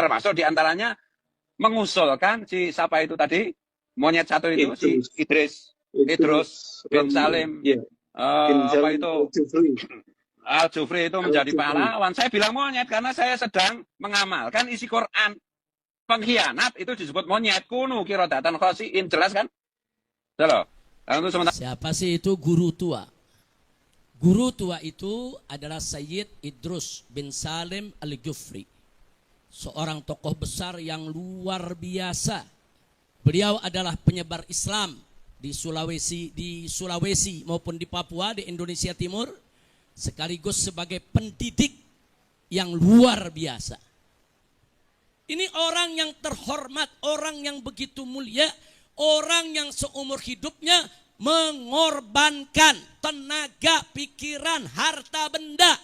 termasuk diantaranya mengusulkan si siapa itu tadi, monyet satu itu, si Idrus bin Salim, apa itu, Al-Jufri itu menjadi pahlawan. Saya bilang monyet karena saya sedang mengamalkan isi Quran. Pengkhianat itu disebut monyet. Kunu kirodatan khosiin, jelas kan? Loh. Siapa sih itu guru tua? Guru tua itu adalah Sayyid Idrus bin Salim Al-Jufri, seorang tokoh besar yang luar biasa. Beliau adalah penyebar Islam di Sulawesi maupun di Papua, di Indonesia Timur, sekaligus sebagai pendidik yang luar biasa. Ini orang yang terhormat, orang yang begitu mulia, orang yang seumur hidupnya mengorbankan tenaga, pikiran, harta benda.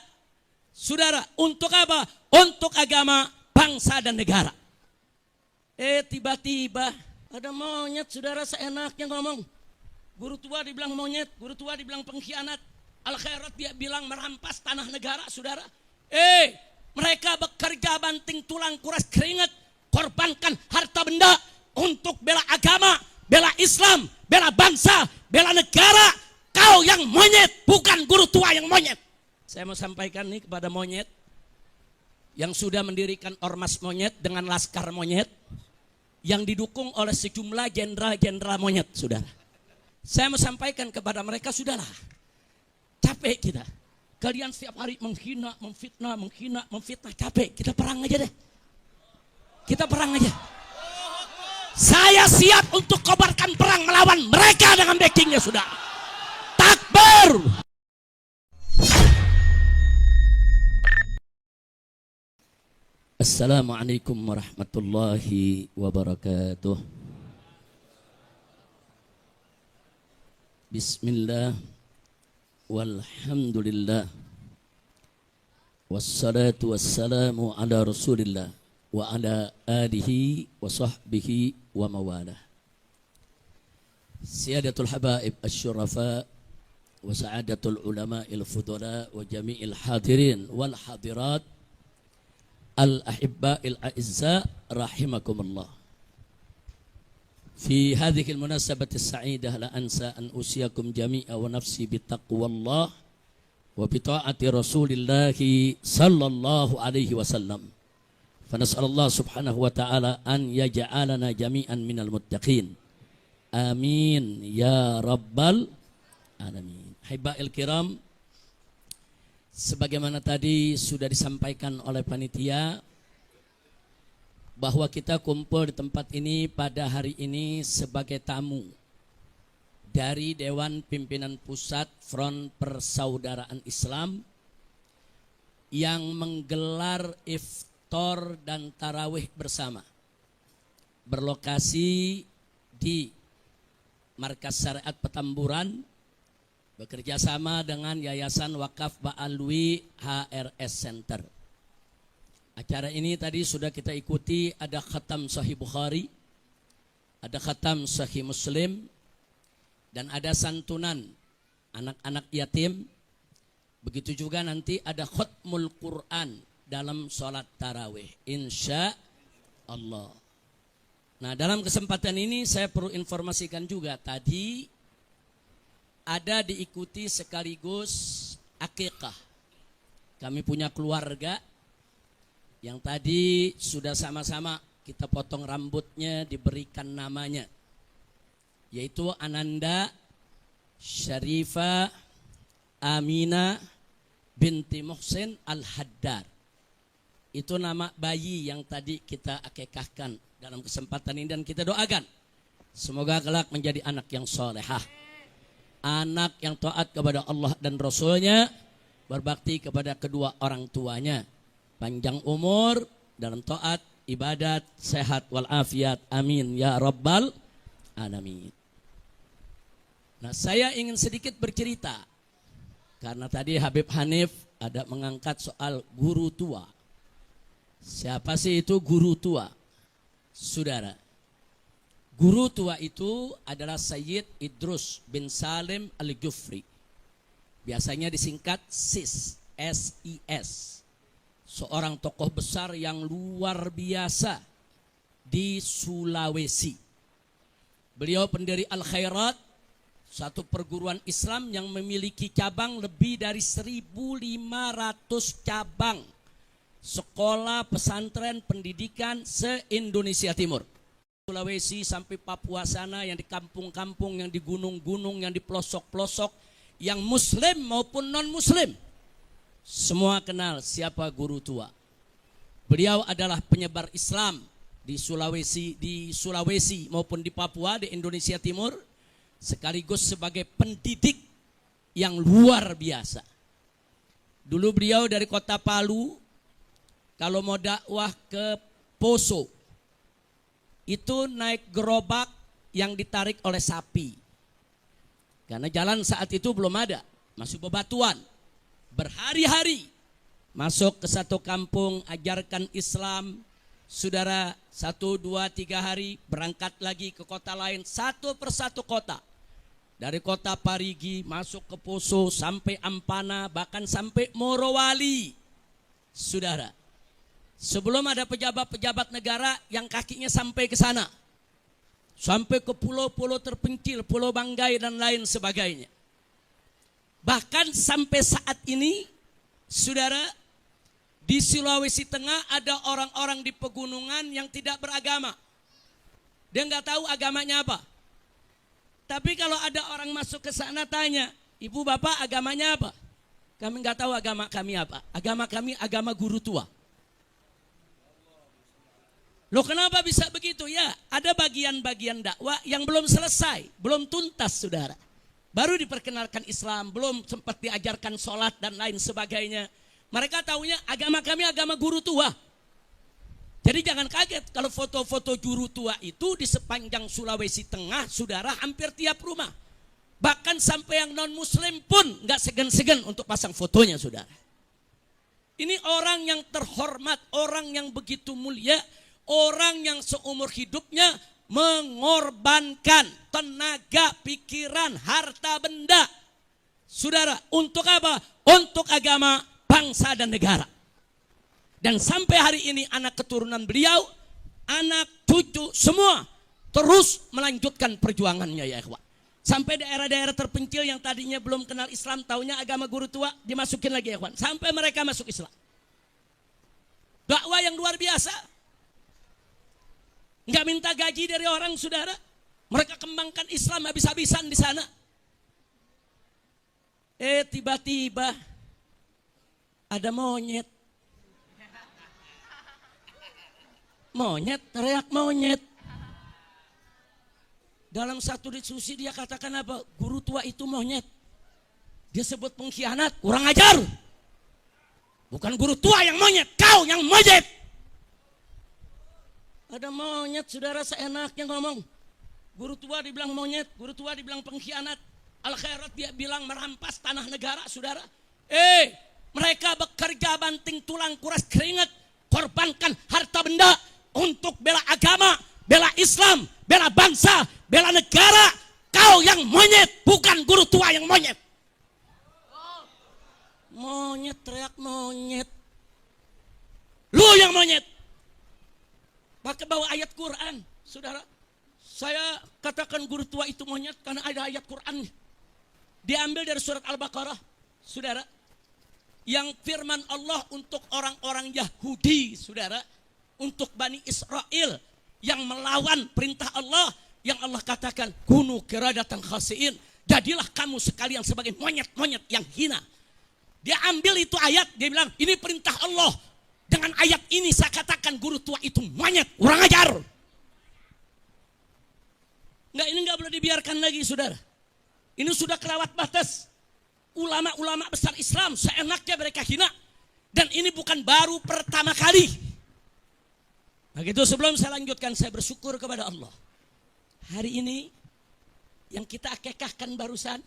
Saudara, untuk apa? Untuk agama, bangsa dan negara. Tiba-tiba ada monyet, saudara, seenaknya ngomong. Guru tua dibilang monyet, guru tua dibilang pengkhianat. Al-Khairat dia bilang merampas tanah negara, saudara. Mereka bekerja banting tulang, kuras keringat, korbankan harta benda untuk bela agama, bela Islam, bela bangsa, bela negara. Kau yang monyet, bukan guru tua yang monyet. Saya mau sampaikan nih kepada monyet yang sudah mendirikan ormas monyet dengan laskar monyet yang didukung oleh sejumlah jenderal-jenderal monyet, saudara. Saya mau sampaikan kepada mereka, sudahlah, capek kita. Kalian setiap hari menghina, memfitnah, capek. Kita perang aja deh. Kita perang aja. Saya siap untuk kobarkan perang melawan mereka dengan backingnya, sudah. Takbir. Assalamualaikum warahmatullahi wabarakatuh. Bismillah. Walhamdulillah. Wassalatu wassalamu ala rasulillah wa ala alihi wa sahbihi wa mawalah. Siyadatul habaib asyurafa wa sa'adatul ulama il-fudala wa jami'il hadirin wal hadirat al-ahibba il-a'izza rahimakumullah. في هذه المناسبة السعيدة لا أنسى أن أوصيكم جميعا ونفسي بتقوى الله وبطاعة رسول الله صلى الله عليه وسلم فنسأل الله سبحانه وتعالى أن يجعلنا جميعا من المتقين آمين يا رب العالمين. Hibail kiram, sebagaimana tadi sudah disampaikan oleh panitia bahwa kita kumpul di tempat ini pada hari ini sebagai tamu dari Dewan Pimpinan Pusat Front Persaudaraan Islam yang menggelar iftar dan tarawih bersama berlokasi di Markas Syariat Petamburan bekerja sama dengan Yayasan Wakaf Ba'alwi HRS Center. Acara ini tadi sudah kita ikuti, ada khatam Sahih Bukhari, ada khatam Sahih Muslim, dan ada santunan anak-anak yatim. Begitu juga nanti ada khatmul Quran dalam sholat tarawih, insya Allah. Nah, dalam kesempatan ini saya perlu informasikan juga, tadi ada diikuti sekaligus akikah. Kami punya keluarga yang tadi sudah sama-sama kita potong rambutnya, diberikan namanya, yaitu Ananda Syarifah Amina binti Muhsin Al-Haddar. Itu nama bayi yang tadi kita akikahkan dalam kesempatan ini, dan kita doakan semoga kelak menjadi anak yang solehah, anak yang taat kepada Allah dan Rasulnya, berbakti kepada kedua orang tuanya, panjang umur dalam taat, ibadat, sehat walafiat. Amin ya rabbal alamin. Nah, saya ingin sedikit bercerita karena tadi Habib Hanif ada mengangkat soal guru tua. Siapa sih itu guru tua? Saudara, guru tua itu adalah Sayyid Idrus bin Salim Al-Jufri. Biasanya disingkat SIS, SIS. seorang tokoh besar yang luar biasa di Sulawesi. Beliau pendiri Al-Khairat, satu perguruan Islam yang memiliki cabang lebih dari 1.500 cabang sekolah pesantren pendidikan se-Indonesia Timur. Sulawesi sampai Papua sana, yang di kampung-kampung, yang di gunung-gunung, yang di pelosok-pelosok, yang muslim maupun non-muslim, semua kenal siapa guru tua. Beliau adalah penyebar Islam di Sulawesi maupun di Papua, di Indonesia Timur, sekaligus sebagai pendidik yang luar biasa. Dulu beliau dari kota Palu, kalau mau dakwah ke Poso, itu naik gerobak yang ditarik oleh sapi. Karena jalan saat itu belum ada, masih bebatuan. Berhari-hari masuk ke satu kampung, ajarkan Islam. Saudara, 1, 2, 3 hari berangkat lagi ke kota lain, satu persatu kota. Dari kota Parigi masuk ke Poso sampai Ampana, bahkan sampai Morowali. Saudara, sebelum ada pejabat-pejabat negara yang kakinya sampai ke sana, sampai ke pulau-pulau terpencil, Pulau Banggai dan lain sebagainya. Bahkan sampai saat ini, saudara, di Sulawesi Tengah ada orang-orang di pegunungan yang tidak beragama. Dia nggak tahu agamanya apa. Tapi kalau ada orang masuk ke sana tanya, ibu bapak agamanya apa? Kami nggak tahu agama kami apa. Agama kami agama guru tua. Loh, kenapa bisa begitu? Ya, ada bagian-bagian dakwah yang belum selesai, belum tuntas, saudara. Baru diperkenalkan Islam, belum sempat diajarkan sholat dan lain sebagainya. Mereka tahunya agama kami agama guru tua. Jadi jangan kaget kalau foto-foto guru tua itu di sepanjang Sulawesi Tengah, saudara, hampir tiap rumah. Bahkan sampai yang non-muslim pun nggak segan-segan untuk pasang fotonya, saudara. Ini orang yang terhormat, orang yang begitu mulia, orang yang seumur hidupnya mengorbankan tenaga, pikiran, harta benda. Saudara, untuk apa? Untuk agama, bangsa dan negara. Dan sampai hari ini anak keturunan beliau, anak cucu semua terus melanjutkan perjuangannya, ya ikhwan. Sampai daerah-daerah terpencil yang tadinya belum kenal Islam, taunya agama guru tua, dimasukin lagi, ya ikhwan. Sampai mereka masuk Islam. Dakwah yang luar biasa. Nggak minta gaji dari orang, saudara. Mereka kembangkan Islam habis-habisan di sana. Tiba-tiba ada monyet. Monyet, teriak monyet. Dalam satu diskusi dia katakan apa? Guru tua itu monyet. Dia sebut pengkhianat, kurang ajar. Bukan guru tua yang monyet, kau yang monyet. Ada monyet, saudara, seenaknya ngomong. Guru tua dibilang monyet, guru tua dibilang pengkhianat. Al-Khairat dia bilang merampas tanah negara, saudara. Mereka bekerja banting tulang, kuras keringat, korbankan harta benda untuk bela agama, bela Islam, bela bangsa, bela negara. Kau yang monyet, bukan guru tua yang monyet. Monyet, teriak monyet. Lu yang monyet. Pakai bawa ayat Quran, saudara. Saya katakan guru tua itu monyet karena ada ayat Quran. Diambil dari surat Al-Baqarah, saudara. Yang firman Allah untuk orang-orang Yahudi, saudara. Untuk Bani Israel yang melawan perintah Allah. Yang Allah katakan, kunu qiradatan khasi'in. Jadilah kamu sekalian sebagai monyet-monyet yang hina. Dia ambil itu ayat, dia bilang, ini perintah Allah. Dengan ayat ini saya katakan guru tua itu monyet, kurang ajar. Ini nggak boleh dibiarkan lagi, saudara. Ini sudah kelewat batas. Ulama-ulama besar Islam seenaknya mereka hina. Dan ini bukan baru pertama kali. Begitu, sebelum saya lanjutkan, saya bersyukur kepada Allah. Hari ini yang kita akikahkan barusan,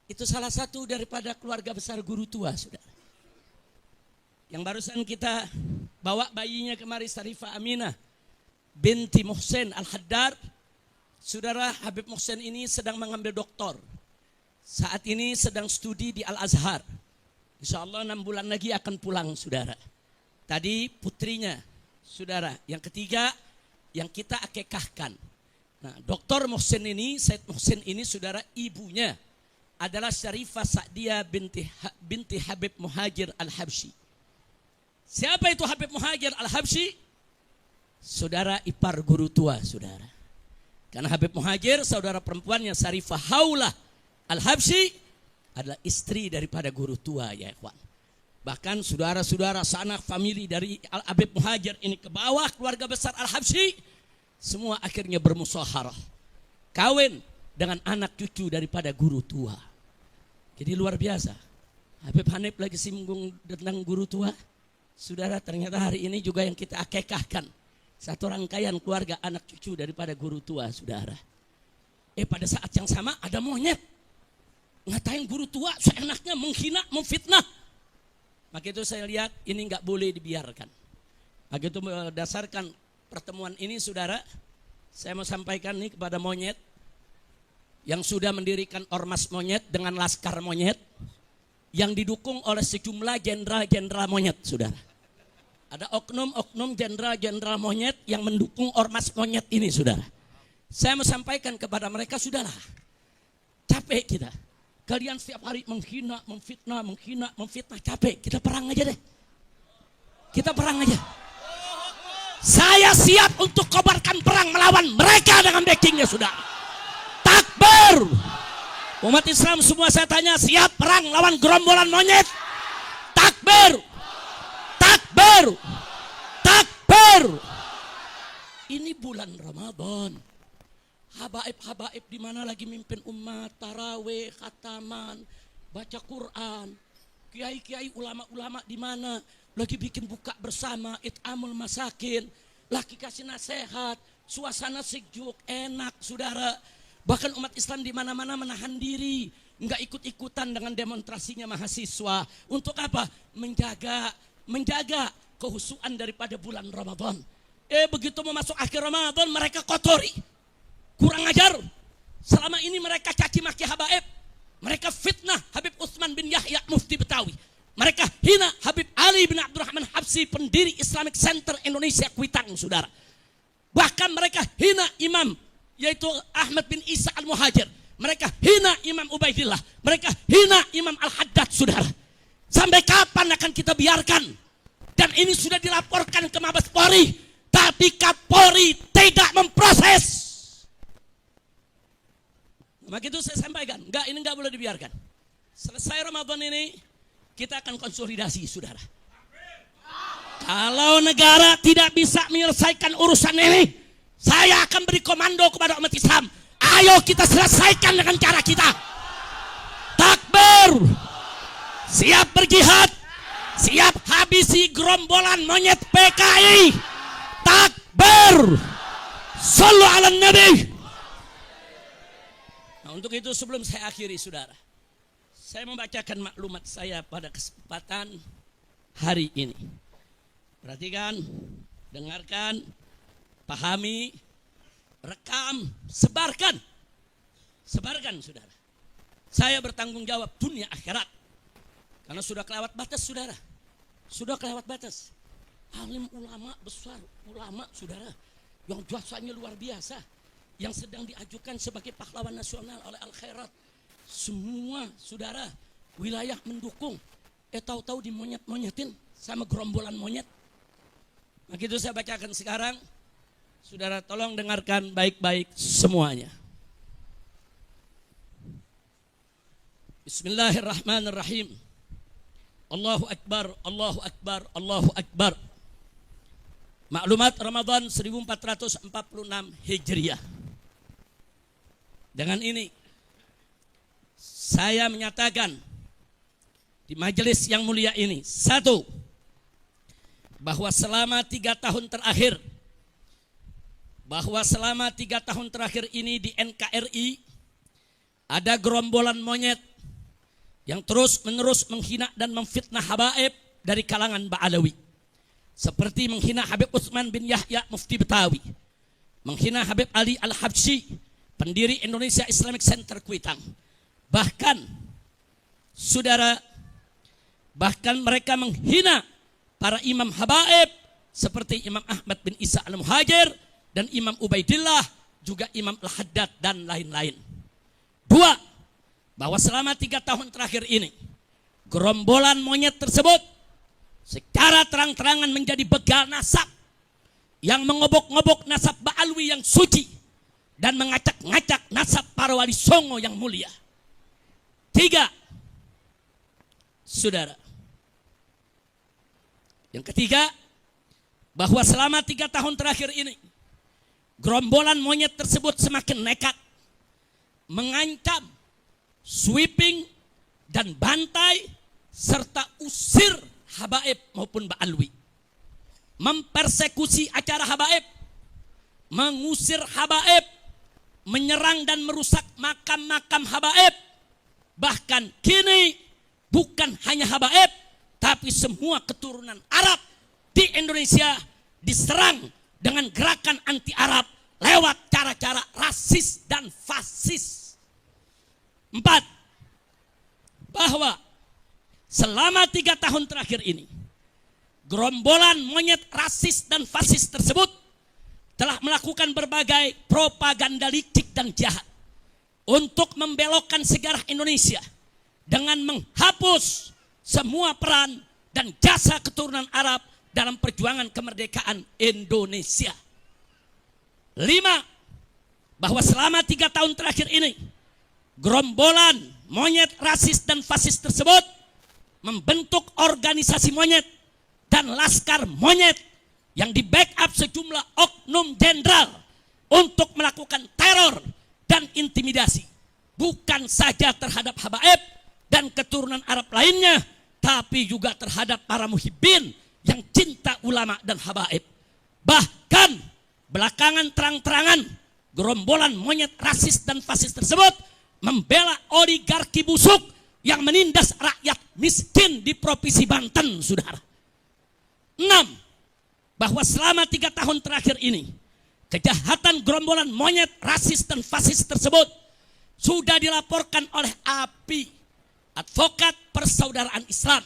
itu salah satu daripada keluarga besar guru tua, saudara. Yang barusan kita bawa bayinya kemari, Sarifah Aminah binti Muhsin Al-Haddar. Saudara, Habib Muhsin ini sedang mengambil doktor. Saat ini sedang studi di Al-Azhar. Insya Allah 6 bulan lagi akan pulang, saudara. tadi putrinya, saudara. Yang ketiga yang kita akekahkan. Nah, Dr. Muhsin ini, Said Muhsin ini, saudara, ibunya adalah Syarifah Sa'diyah binti Habib Muhajir Al-Habsyi. Siapa itu Habib Muhajir Al-Habsyi? Saudara ipar guru tua, saudara. Karena Habib Muhajir, saudara perempuannya Syarifah Haulah Al-Habsyi adalah istri daripada guru tua, ya ikhwan. Bahkan saudara-saudara sanak famili dari Habib Muhajir ini ke bawah keluarga besar Al-Habsyi, semua akhirnya bermusyawarah. Kawin dengan anak cucu daripada guru tua. Jadi luar biasa. Habib Hanif lagi singgung tentang guru tua. Saudara, ternyata hari ini juga yang kita akekahkan. Satu rangkaian keluarga anak cucu daripada guru tua, saudara. Pada saat yang sama ada monyet. Ngatain guru tua seenaknya, menghina, memfitnah. Maka itu saya lihat ini nggak boleh dibiarkan. Maka itu berdasarkan pertemuan ini, saudara, saya mau sampaikan nih kepada monyet yang sudah mendirikan ormas monyet dengan laskar monyet yang didukung oleh sejumlah jenderal-jenderal monyet, saudara. Ada oknum-oknum jenderal-jenderal monyet yang mendukung ormas monyet ini, saudara. Saya mau sampaikan kepada mereka, sudahlah, capek kita. Kalian setiap hari menghina, memfitnah, capek. Kita perang aja deh. Kita perang aja. Saya siap untuk kobarkan perang melawan mereka dengan backingnya, saudara. Takbir. Umat Islam semua saya tanya, siap perang lawan gerombolan monyet? Takbir. Takbir. Takbir. Ini bulan Ramadan. Habaib-habaib di mana lagi mimpin umat, tarawih, khataman, baca Quran. Kiai-kiai, ulama-ulama di mana lagi bikin buka bersama, it'amul masakin, lagi kasih nasihat, suasana sejuk, enak, saudara. Bahkan umat Islam di mana-mana menahan diri, enggak ikut-ikutan dengan demonstrasinya mahasiswa. Untuk apa? Menjaga kehusuan daripada bulan Ramadan. Begitu mau masuk akhir Ramadan, mereka kotori. Kurang ajar. Selama ini mereka caci maki habaib. Mereka fitnah Habib Utsman bin Yahya Mufti Betawi. Mereka hina Habib Ali bin Abdurrahman Habsyi, pendiri Islamic Center Indonesia Kuitang, saudara. Bahkan mereka hina imam, yaitu Ahmad bin Isa Al-Muhajir. Mereka hina Imam Ubaidillah. Mereka hina Imam Al-Haddad, saudara. Sampai kapan akan kita biarkan? Dan ini sudah dilaporkan ke Mabes Polri. Tapi Kapolri tidak memproses. Maka itu saya sampaikan, ini enggak boleh dibiarkan. Selesai Ramadan ini, kita akan konsolidasi, saudara. Kalau negara tidak bisa menyelesaikan urusan ini, saya akan beri komando kepada umat Islam. Ayo kita selesaikan dengan cara kita. Takbir. Siap berjihad. Siap habisi gerombolan monyet PKI. Takbir. Shallu ala Nabi. Nah, untuk itu sebelum saya akhiri, saudara, saya membacakan maklumat saya pada kesempatan hari ini. Perhatikan, dengarkan, pahami, rekam, sebarkan. Sebarkan, saudara. Saya bertanggung jawab dunia akhirat. Karena sudah kelewat batas, saudara. Sudah kelewat batas. Alim ulama besar, ulama, saudara, yang jasanya luar biasa, yang sedang diajukan sebagai pahlawan nasional oleh Al-Khairat. Semua, saudara, wilayah mendukung. Tahu-tahu dimonyet-monyetin sama gerombolan monyet. Maka itu saya bacakan sekarang. Saudara, tolong dengarkan baik-baik semuanya. Bismillahirrahmanirrahim. Allahu Akbar, Allahu Akbar, Allahu Akbar. Maklumat Ramadan 1446 Hijriah. Dengan ini saya menyatakan di majelis yang mulia ini, satu, bahwa selama 3 tahun terakhir ini di NKRI ada gerombolan monyet yang terus-menerus menghina dan memfitnah habaib dari kalangan Ba'alawi. Seperti menghina Habib Utsman bin Yahya Mufti Betawi, menghina Habib Ali Al-Habsyi, pendiri Indonesia Islamic Center Kuitang. Bahkan, saudara, bahkan mereka menghina para imam habaib seperti Imam Ahmad bin Isa al-Muhajir dan Imam Ubaidillah, juga Imam Al-Haddad dan lain-lain. Dua, bahwa selama 3 tahun terakhir ini gerombolan monyet tersebut secara terang-terangan menjadi begal nasab yang mengobok-ngobok nasab Ba'alwi yang suci dan mengacak-ngacak nasab para wali songo yang mulia. 3, saudara, yang ketiga, bahwa selama 3 tahun terakhir ini gerombolan monyet tersebut semakin nekat mengancam, sweeping dan bantai serta usir habaib maupun Ba'alwi, mempersekusi acara habaib, mengusir habaib, menyerang dan merusak makam-makam habaib. Bahkan kini bukan hanya habaib, tapi semua keturunan Arab di Indonesia diserang dengan gerakan anti Arab lewat cara-cara rasis dan fasis. 4, bahwa selama 3 tahun terakhir ini gerombolan monyet rasis dan fasis tersebut telah melakukan berbagai propaganda licik dan jahat untuk membelokkan sejarah Indonesia dengan menghapus semua peran dan jasa keturunan Arab dalam perjuangan kemerdekaan Indonesia. 5, bahwa selama 3 tahun terakhir ini gerombolan monyet rasis dan fasis tersebut membentuk organisasi monyet dan laskar monyet yang di backup sejumlah oknum jenderal untuk melakukan teror dan intimidasi, bukan saja terhadap habaib dan keturunan Arab lainnya, tapi juga terhadap para muhibbin yang cinta ulama dan habaib. Bahkan belakangan terang-terangan gerombolan monyet rasis dan fasis tersebut membela oligarki busuk yang menindas rakyat miskin di Provinsi Banten, saudara. 6, bahwa selama 3 tahun terakhir ini kejahatan gerombolan monyet rasis dan fasis tersebut sudah dilaporkan oleh API, Advokat Persaudaraan Islam,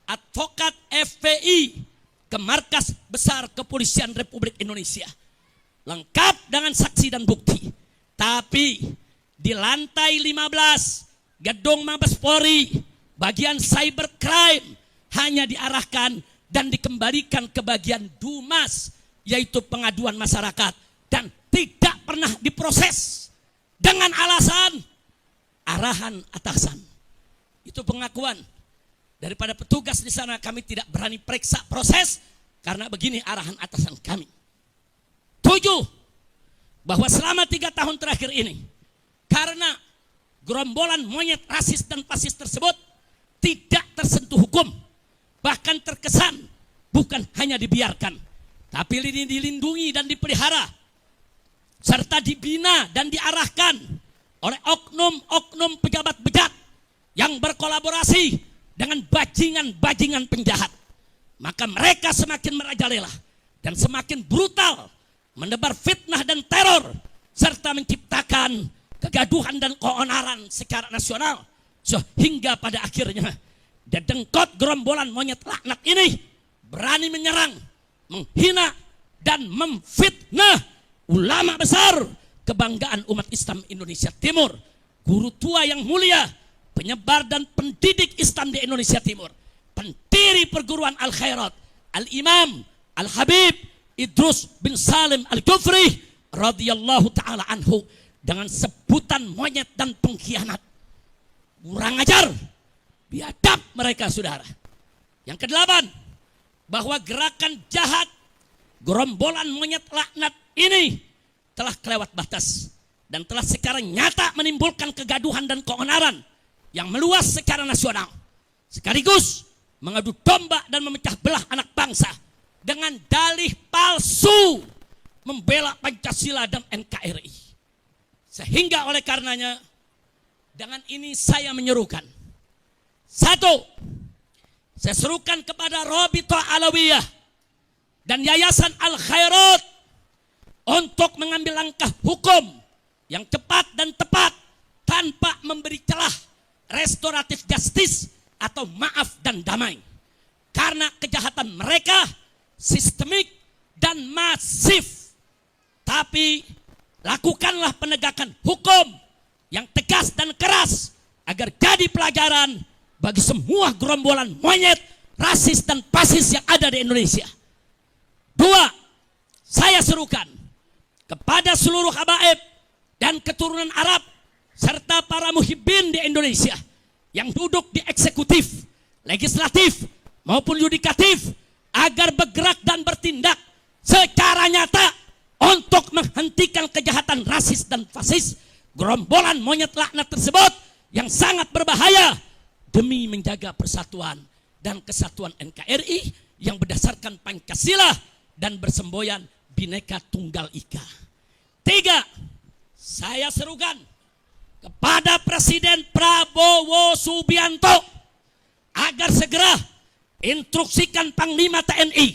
advokat FPI, ke Markas Besar Kepolisian Republik Indonesia, lengkap dengan saksi dan bukti. Tapi di lantai 15 gedung Mabes Polri bagian cybercrime hanya diarahkan dan dikembalikan ke bagian Dumas, yaitu pengaduan masyarakat, dan tidak pernah diproses dengan alasan arahan atasan. Itu pengakuan daripada petugas di sana. Kami tidak berani periksa proses karena begini arahan atasan kami. 7, bahwa selama 3 tahun terakhir ini karena gerombolan monyet rasis dan fasis tersebut tidak tersentuh hukum, bahkan terkesan bukan hanya dibiarkan, tapi dilindungi dan dipelihara, serta dibina dan diarahkan oleh oknum-oknum pejabat bejat yang berkolaborasi dengan bajingan-bajingan penjahat. Maka mereka semakin merajalela dan semakin brutal menebar fitnah dan teror, serta menciptakan kegaduhan dan keonaran secara nasional, sehingga pada akhirnya dedengkot gerombolan monyet laknat ini berani menyerang, menghina dan memfitnah ulama besar kebanggaan umat Islam Indonesia Timur, guru tua yang mulia, penyebar dan pendidik Islam di Indonesia Timur, pendiri perguruan Al-Khairat, Al-Imam Al-Habib Idrus bin Salim Al-Kufri radhiyallahu ta'ala anhu, dengan sebutan monyet dan pengkhianat. Kurang ajar, biadab mereka, saudara. Yang ke-8, bahwa gerakan jahat gerombolan monyet laknat ini telah kelewat batas dan telah secara nyata menimbulkan kegaduhan dan keonaran yang meluas secara nasional, sekaligus mengadu domba dan memecah belah anak bangsa dengan dalih palsu membela Pancasila dan NKRI. Sehingga oleh karenanya dengan ini saya menyerukan, 1, saya serukan kepada Rabithah Alawiyah dan Yayasan Al-Khairat untuk mengambil langkah hukum yang cepat dan tepat tanpa memberi celah restoratif justice atau maaf dan damai. karena kejahatan mereka sistemik dan masif. Tapi lakukanlah penegakan hukum yang tegas dan keras agar jadi pelajaran bagi semua gerombolan monyet, rasis dan fasis yang ada di Indonesia. 2, saya serukan kepada seluruh habaib dan keturunan Arab serta para muhibbin di Indonesia yang duduk di eksekutif, legislatif maupun yudikatif agar bergerak dan bertindak secara nyata untuk menghentikan kejahatan rasis dan fasis gerombolan monyet laknat tersebut yang sangat berbahaya demi menjaga persatuan dan kesatuan NKRI yang berdasarkan Pancasila dan bersemboyan Bhinneka Tunggal Ika. 3, saya serukan kepada Presiden Prabowo Subianto agar segera instruksikan Panglima TNI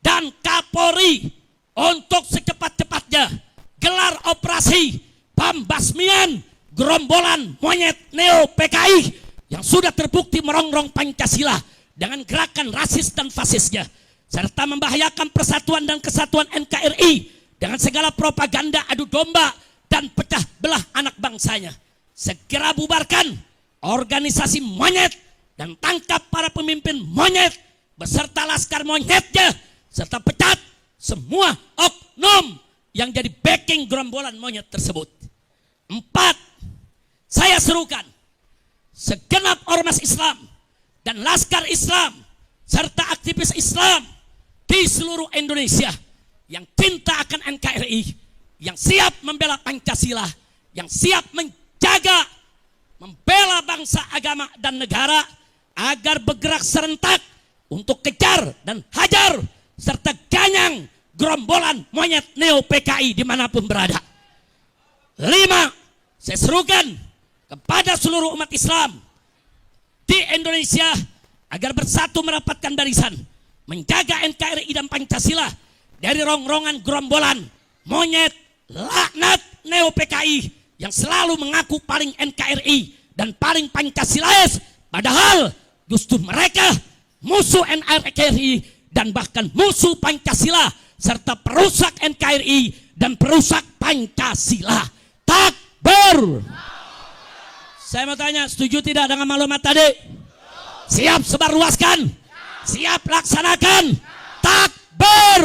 dan Kapolri untuk secepat-cepatnya gelar operasi pembasmian gerombolan monyet Neo PKI yang sudah terbukti merongrong Pancasila dengan gerakan rasis dan fasisnya, serta membahayakan persatuan dan kesatuan NKRI dengan segala propaganda adu domba dan pecah belah anak bangsanya. Segera bubarkan organisasi monyet dan tangkap para pemimpin monyet beserta laskar monyetnya, serta pecat semua oknum yang jadi backing gerombolan monyet tersebut. 4, saya serukan segenap ormas Islam dan laskar Islam serta aktivis Islam di seluruh Indonesia yang cinta akan NKRI, yang siap membela Pancasila, yang siap menjaga, membela bangsa, agama, dan negara agar bergerak serentak untuk kejar dan hajar serta ganyang gerombolan monyet Neo PKI dimanapun berada. 5, saya serukan kepada seluruh umat Islam di Indonesia agar bersatu merapatkan barisan, menjaga NKRI dan Pancasila dari rongrongan gerombolan monyet laknat Neo PKI yang selalu mengaku paling NKRI dan paling Pancasilais, padahal justru mereka musuh NKRI dan bahkan musuh Pancasila serta perusak NKRI dan perusak Pancasila. Takbir. Saya mau tanya, setuju tidak dengan maklumat tadi? Siap sebarluaskan? Siap laksanakan? Takbir.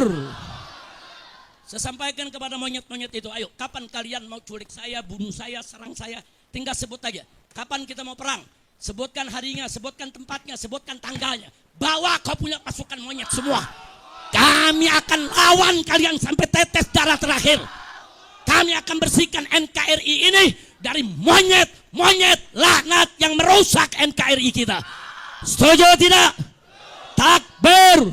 Saya sampaikan kepada monyet-monyet itu, ayo kapan kalian mau culik saya, bunuh saya, serang saya, tinggal sebut aja. Kapan kita mau perang? Sebutkan harinya, sebutkan tempatnya, sebutkan tanggalnya. Bawa kau punya pasukan monyet semua. Kami akan lawan kalian sampai tetes darah terakhir. Kami akan bersihkan NKRI ini dari monyet-monyet laknat yang merusak NKRI kita. Setuju tidak? Takbir.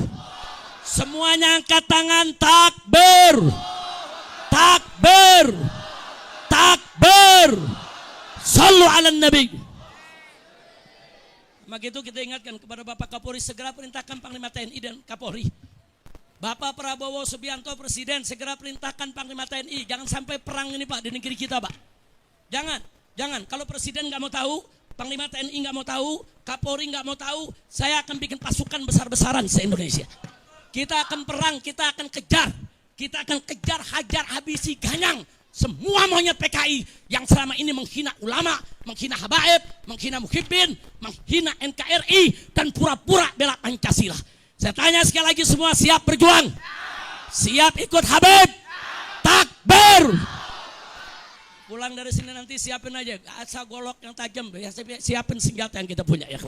Semuanya angkat tangan, takbir. Takbir. Takbir. Sallu ala Nabi. Maka itu kita ingatkan kepada Bapak Kapolri, segera perintahkan Panglima TNI dan Kapolri. Bapak Prabowo Subianto Presiden, segera perintahkan Panglima TNI. Jangan sampai perang ini Pak di negeri kita Pak. Jangan. Kalau Presiden nggak mau tahu, Panglima TNI nggak mau tahu, Kapolri nggak mau tahu, saya akan bikin pasukan besar-besaran se-Indonesia. Kita akan perang, kita akan kejar, hajar, habisi, ganyang semua monyet PKI yang selama ini menghina ulama, menghina habaib, menghina muhibbin, menghina NKRI, dan pura-pura bela Pancasila. Saya tanya sekali lagi, semua siap berjuang? Siap ikut habaib? Takbir! Pulang dari sini nanti siapin aja asal golok yang tajam, ya, siapin senjata yang kita punya ya.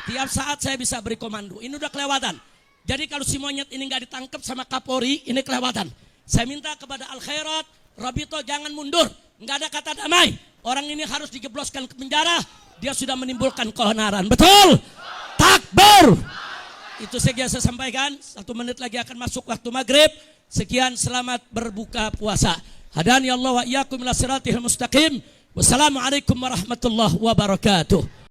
Tiap saat saya bisa beri komando. Ini udah kelewatan. Jadi kalau si monyet ini nggak ditangkap sama Kapolri, ini kelewatan. Saya minta kepada Al Khairat, Rabito jangan mundur. Nggak ada kata damai. Orang ini harus dijebloskan ke penjara. Dia sudah menimbulkan keonaran. Betul? Takbir! Itu saja saya sampaikan. 1 menit lagi akan masuk waktu maghrib. Sekian, selamat berbuka puasa. Hadani Allah wa iyyakum ila siratil mustaqim. Wassalamualaikum warahmatullahi wabarakatuh.